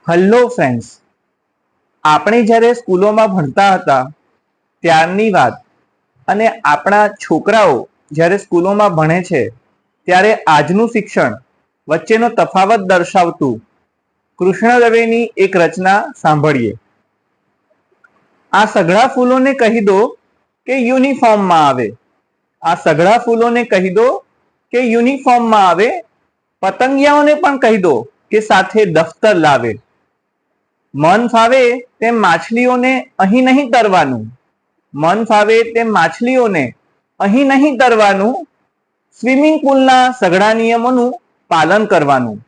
Hello friends, આપણે જ્યારે સ્કૂલોમાં ભણતા હતા ત્યારની વાત અને આપણા છોકરાઓ જ્યારે સ્કૂલોમાં ભણે છે ત્યારે આજનું શિક્ષણ વચ્ચેનો તફાવત દર્શાવતું કૃષ્ણ દવેની એક રચના સાંભળીએ. આ સઘળા ફૂલોને કહી દો કે યુનિફોર્મમાં આવે. આ સઘળા ફૂલોને કહી દો કે યુનિફોર્મમાં આવે. પતંગિયાઓને પણ કહી દો કે સાથે દફતર લાવે. મન ફાવે તેમ માછલીઓને અહીં નહીં તરવાનું. મન ફાવે તેમ માછલીઓને અહીં નહીં તરવાનું. સ્વિમિંગ પુલના સઘળા નિયમોનું પાલન કરવાનું.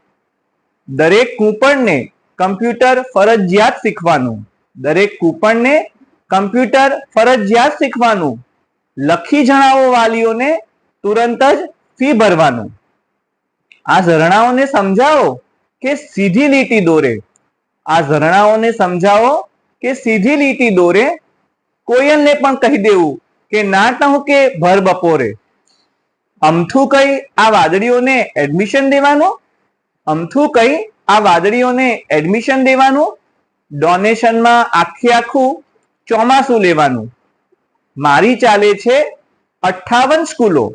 દરેક કૂપણને કમ્પ્યુટર ફરજિયાત શીખવાનું. દરેક કૂપણને કમ્પ્યુટર ફરજિયાત શીખવાનું. લખી જણાવો વાલીઓને તુરંત જ ફી ભરવાનું. આ ઝરણાઓને સમજાવો કે સીધી લીટી દોરે. આ ઝરણાઓને સમજાવો કે સીધી લીટી દોરે. કોયલને પણ કહી દેવું કે ના ટહુકે ભર બપોરે. અમથું કઈ આ વાદળીઓને એડમિશન દેવાનું. અમથું કઈ આ વાદળીઓને એડમિશન દેવાનું. ડોનેશનમાં આખે આખું ચોમાસું લેવાનું. મારી ચાલે છે 58 સ્કૂલો.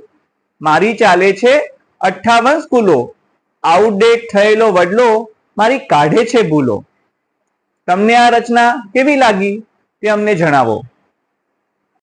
મારી ચાલે છે 58 સ્કૂલો. આઉટડેટ થયેલો વડલો મારી કાઢે છે ભૂલો. તમને આ રચના કેવી લાગી તે અમને જણાવો.